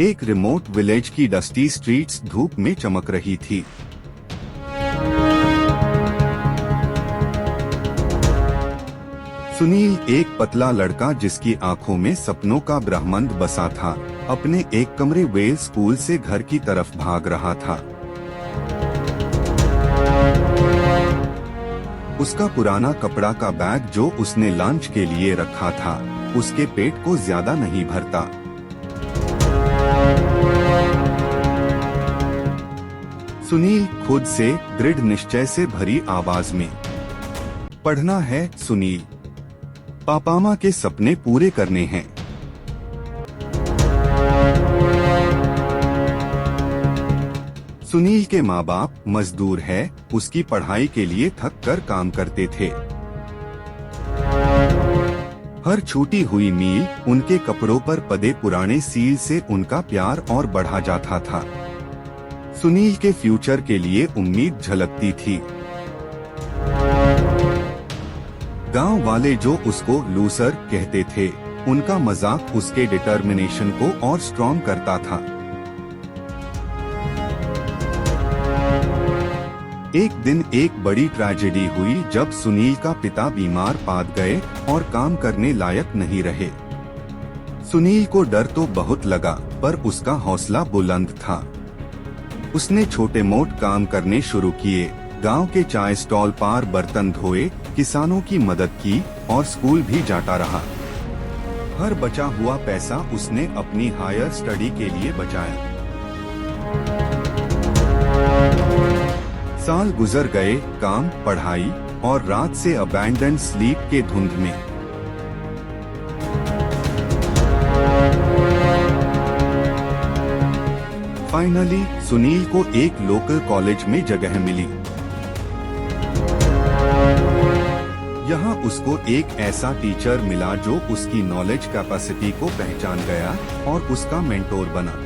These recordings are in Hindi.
एक रिमोट विलेज की डस्टी स्ट्रीट्स धूप में चमक रही थी। सुनील एक पतला लड़का जिसकी आंखों में सपनों का ब्रह्मांड बसा था, अपने एक कमरे वेल स्कूल से घर की तरफ भाग रहा था। उसका पुराना कपड़ा का बैग जो उसने लंच के लिए रखा था, उसके पेट को ज्यादा नहीं भरता। सुनील खुद से दृढ़ निश्चय से भरी आवाज में, पढ़ना है सुनील, पापामा के सपने पूरे करने हैं। सुनील के माँ बाप मजदूर है, उसकी पढ़ाई के लिए थक कर काम करते थे। हर छूटी हुई मील उनके कपड़ों पर पदे पुराने सील से उनका प्यार और बढ़ा जाता था। सुनील के फ्यूचर के लिए उम्मीद झलकती थी। गांव वाले जो उसको लूसर कहते थे, उनका मजाक उसके डिटर्मिनेशन को और स्ट्रॉन्ग करता था। एक दिन एक बड़ी ट्रेजेडी हुई जब सुनील का पिता बीमार पड़ गए और काम करने लायक नहीं रहे। सुनील को डर तो बहुत लगा, पर उसका हौसला बुलंद था। उसने छोटे मोटे काम करने शुरू किए, गांव के चाय स्टॉल पर बर्तन धोए, किसानों की मदद की और स्कूल भी जाता रहा। हर बचा हुआ पैसा उसने अपनी हायर स्टडी के लिए बचाया। साल गुजर गए काम, पढ़ाई और रात से अबैंडन स्लीप के धुंध में। फाइनली सुनील को एक लोकल कॉलेज में जगह मिली। यहाँ उसको एक ऐसा टीचर मिला जो उसकी नॉलेज कैपेसिटी को पहचान गया और उसका मेंटोर बना।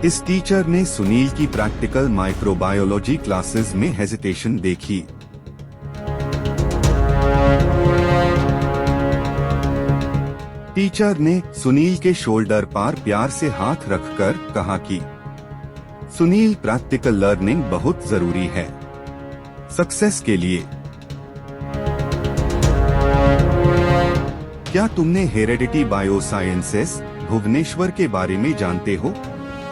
इस टीचर ने सुनील की प्रैक्टिकल माइक्रोबायोलॉजी क्लासेस में हेजिटेशन देखी। टीचर ने सुनील के शोल्डर पर प्यार से हाथ रखकर कहा कि सुनील, प्रैक्टिकल लर्निंग बहुत जरूरी है सक्सेस के लिए। क्या तुमने हेरेडिटी बायोसाइंसेस भुवनेश्वर के बारे में जानते हो?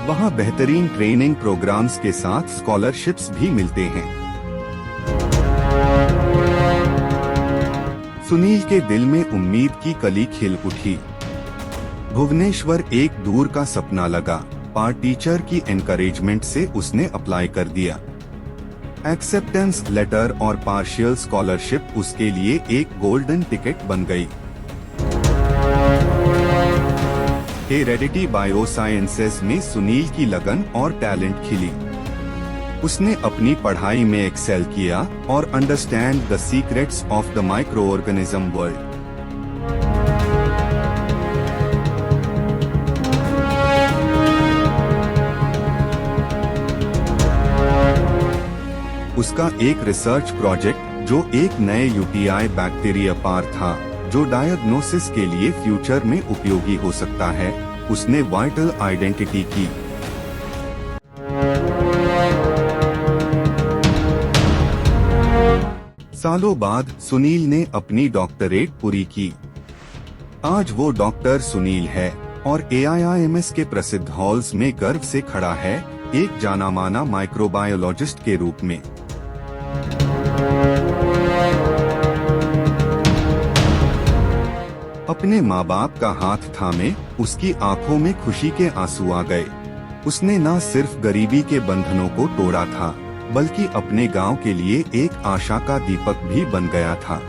वहाँ बेहतरीन ट्रेनिंग प्रोग्राम्स के साथ स्कॉलरशिप्स भी मिलते हैं। सुनील के दिल में उम्मीद की कली खिल उठी। भुवनेश्वर एक दूर का सपना लगा, पर टीचर की एनकरेजमेंट से उसने अप्लाई कर दिया। एक्सेप्टेंस लेटर और पार्शियल स्कॉलरशिप उसके लिए एक गोल्डन टिकट बन गई। हेरेडिटी बायोसाइंसेस में सुनील की लगन और टैलेंट खिली। उसने अपनी पढ़ाई में एक्सेल किया और understand the secrets of the micro organism world. उसका एक रिसर्च प्रोजेक्ट जो एक नए यूटीआई बैक्टीरिया पर था, जो डायग्नोसिस के लिए फ्यूचर में उपयोगी हो सकता है, उसने वाइटल आइडेंटिटी की। सालों बाद सुनील ने अपनी डॉक्टरेट पूरी की। आज वो डॉक्टर सुनील है और AIIMS के प्रसिद्ध हॉल्स में गर्व से खड़ा है, एक जाना-माना माइक्रोबायोलॉजिस्ट के रूप में। अपने माँ बाप का हाथ थामे उसकी आंखों में खुशी के आंसू आ गए। उसने न सिर्फ गरीबी के बंधनों को तोड़ा था, बल्कि अपने गांव के लिए एक आशा का दीपक भी बन गया था।